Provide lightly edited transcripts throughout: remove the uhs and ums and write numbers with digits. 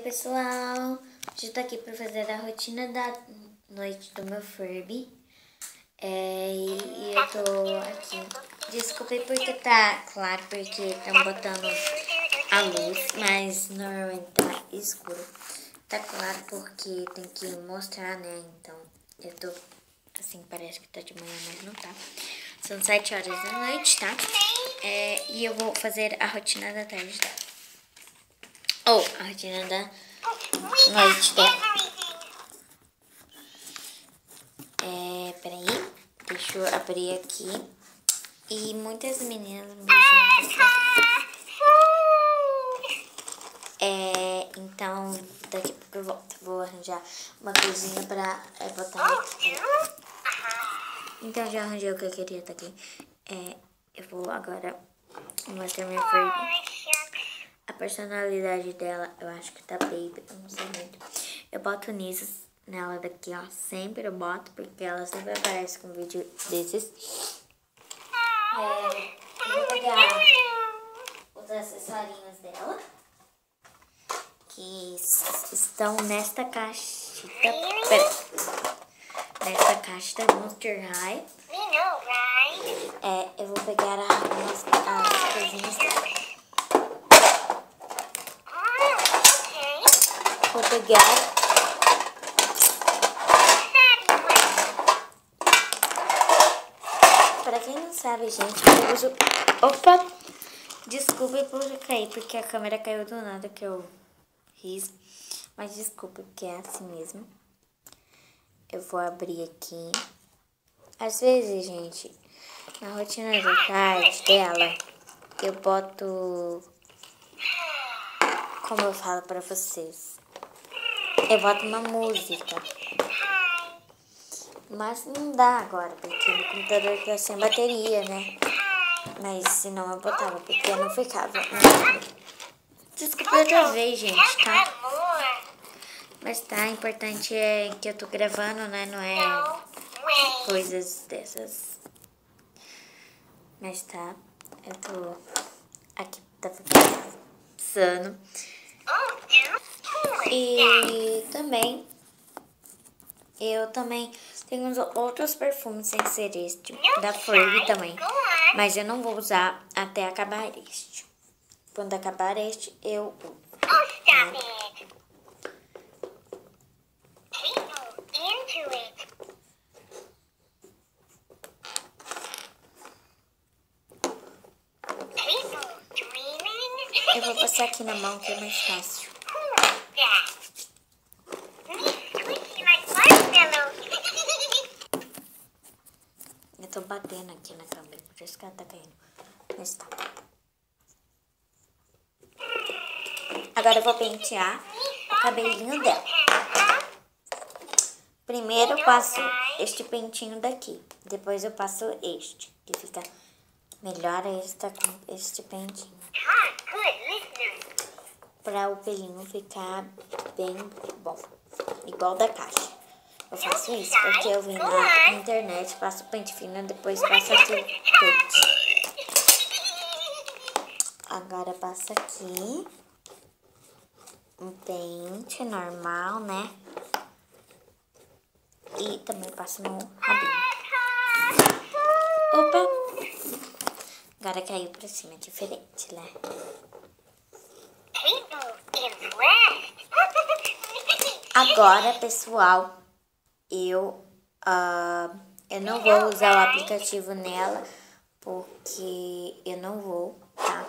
pessoal, hoje eu tô aqui pra fazer a rotina da noite do meu Furby. E eu tô aqui, desculpe porque tá claro, porque estão botando a luz, mas normalmente tá escuro. Tá claro porque tem que mostrar, né, então eu tô assim, parece que tá de manhã, mas não tá. São 7 horas da noite, tá? E eu vou fazer a rotina da tarde dela. Ou a rotina da noite dela. Peraí, deixa eu abrir aqui. E muitas meninas me juntam. Então, daqui a pouco eu volto. Vou arranjar uma coisinha pra botar aqui. Então, já arranjei o que eu queria daqui. Eu vou agora mostrar minha Furby. A personalidade dela, eu acho que tá baby, eu não sei muito. Eu boto nisso nela daqui, ó. Sempre eu boto, porque ela sempre aparece com vídeo desses. Eu vou pegar os acessorinhos dela, que estão nesta caixita. Pera. Nesta caixa da Monster High. Eu vou pegar as coisinhas dela. Vou pegar pra quem não sabe, gente, eu uso... Opa! Desculpe por cair, porque a câmera caiu do nada que eu fiz. Mas desculpe, porque é assim mesmo. Eu vou abrir aqui. Às vezes, gente, na rotina da tarde dela, eu boto... Como eu falo pra vocês? Eu boto uma música. Mas não dá agora, porque o computador tá sem bateria, né? Mas senão eu botava, porque não ficava. Desculpa outra vez, gente, tá? Mas tá, importante é que eu tô gravando, né? Não é coisas dessas. Mas tá, eu tô aqui, tá passando. E também, eu também tenho uns outros perfumes sem ser este, da Furby também. Mas eu não vou usar até acabar este. Quando acabar este, eu uso. Eu vou passar aqui na mão que é mais fácil. Eu tô batendo aqui na câmera, por isso que ela tá caindo. Mas tá. Agora eu vou pentear o cabelinho dela. Primeiro eu passo este pentinho daqui. Depois eu passo este, que fica melhor com este pentinho. Pra o pelinho ficar bem bom. Igual da caixa. Eu faço isso porque eu vim na internet, passo o pente fino, depois passo aqui o pente. Agora passa aqui um pente normal, né? E também passo no rabinho. Opa! Agora caiu pra cima, diferente, né? Agora, pessoal, eu não vou usar o aplicativo nela, porque eu não vou, tá?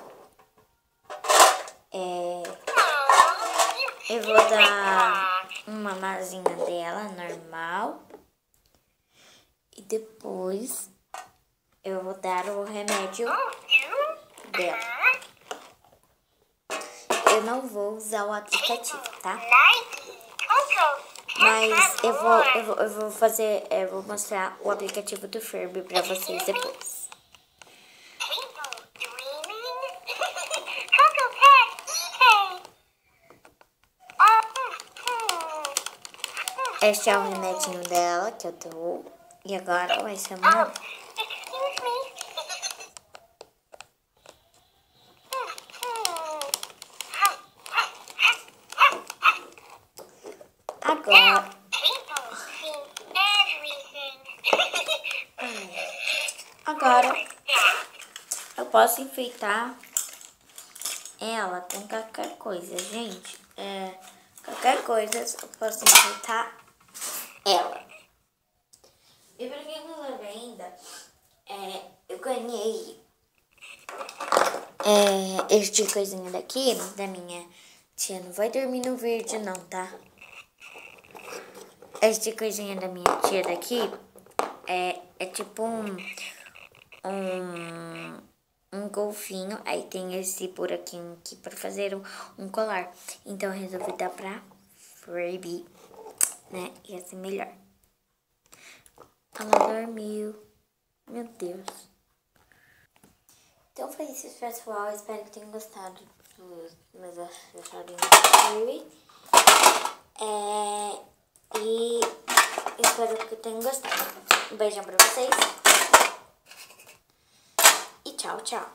Eu vou dar uma mamazinha dela, normal. E depois eu vou dar o remédio dela. Eu não vou usar o aplicativo, tá? Mas eu vou mostrar o aplicativo do Furby pra vocês depois. Este é o remedinho dela que eu dou. E agora vai ser uma... Agora... Agora eu posso enfeitar ela com qualquer coisa, gente. Qualquer coisa eu posso enfeitar ela. E pra quem não sabe ainda, eu ganhei este coisinha daqui da minha tia. Não vai dormir no vídeo não, tá? Este coisinha da minha tia daqui é tipo um golfinho. Aí tem esse buraquinho aqui pra fazer um colar. Então eu resolvi dar pra Freebie, né? Ia ser melhor. Ela dormiu. Meu Deus. Então foi isso, pessoal. Espero que tenham gostado dos meus acessórios do Freebie. E espero que tenham gostado. Um beijão pra vocês. E tchau, tchau.